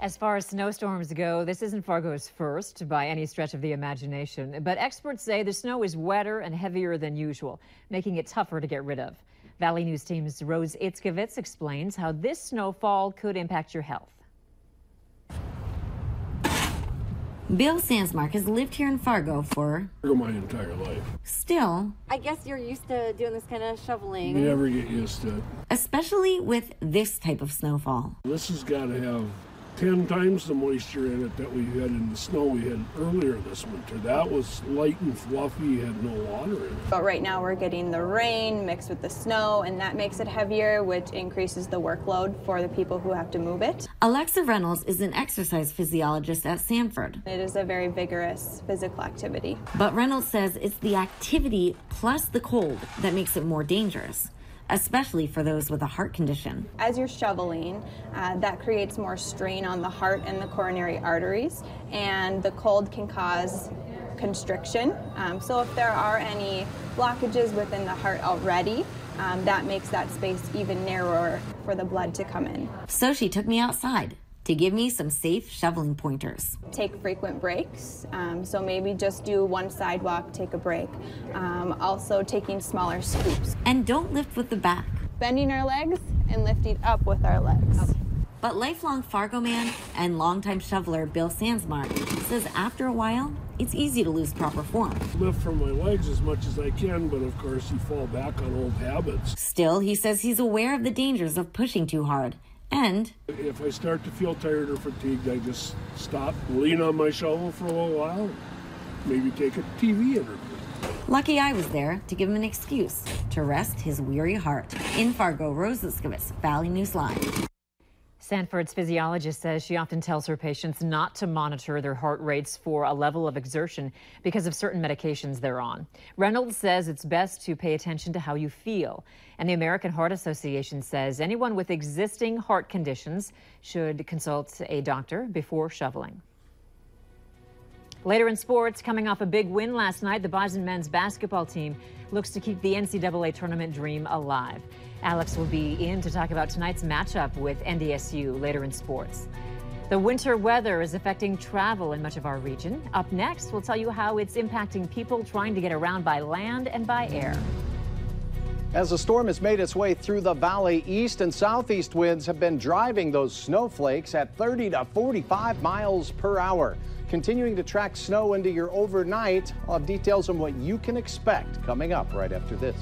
As far as snowstorms go, this isn't Fargo's first by any stretch of the imagination. But experts say the snow is wetter and heavier than usual, making it tougher to get rid of. Valley News Team's Rose Itzkovitz explains how this snowfall could impact your health. Bill Sandsmark has lived here in Fargo for my entire life. Still, I guess you're used to doing this kind of shoveling. You never get used to it. Especially with this type of snowfall. This has got to have 10 times the moisture in it that we had in the snow we had earlier this winter. That was light and fluffy, had no water in it. But right now we're getting the rain mixed with the snow, and that makes it heavier, which increases the workload for the people who have to move it. Alexa Reynolds is an exercise physiologist at Sanford. It is a very vigorous physical activity. But Reynolds says it's the activity plus the cold that makes it more dangerous, especially for those with a heart condition. As you're shoveling, that creates more strain on the heart and the coronary arteries, and the cold can cause constriction. So if there are any blockages within the heart already, that makes that space even narrower for the blood to come in. So she took me outside to give me some safe shoveling pointers. Take frequent breaks, so maybe just do one sidewalk, take a break. Also taking smaller scoops. And don't lift with the back. Bending our legs and lifting up with our legs. Okay. But lifelong Fargo man and longtime shoveler Bill Sandsmark says after a while, it's easy to lose proper form. Lift from my legs as much as I can, but of course you fall back on old habits. Still, he says he's aware of the dangers of pushing too hard. And if I start to feel tired or fatigued, I just stop, lean on my shovel for a little while, maybe take a TV interview. Lucky I was there to give him an excuse to rest his weary heart. In Fargo, Rose Itzkovitz, Valley News Live. Sanford's physiologist says she often tells her patients not to monitor their heart rates for a level of exertion because of certain medications they're on. Reynolds says it's best to pay attention to how you feel. And the American Heart Association says anyone with existing heart conditions should consult a doctor before shoveling. Later in sports, coming off a big win last night, the Bison men's basketball team looks to keep the NCAA tournament dream alive. Alex will be in to talk about tonight's matchup with NDSU later in sports. The winter weather is affecting travel in much of our region. Up next, we'll tell you how it's impacting people trying to get around by land and by air. As the storm has made its way through the valley, east and southeast winds have been driving those snowflakes at 30 to 45 miles per hour. Continuing to track snow into your overnight. I'll have details on what you can expect coming up right after this.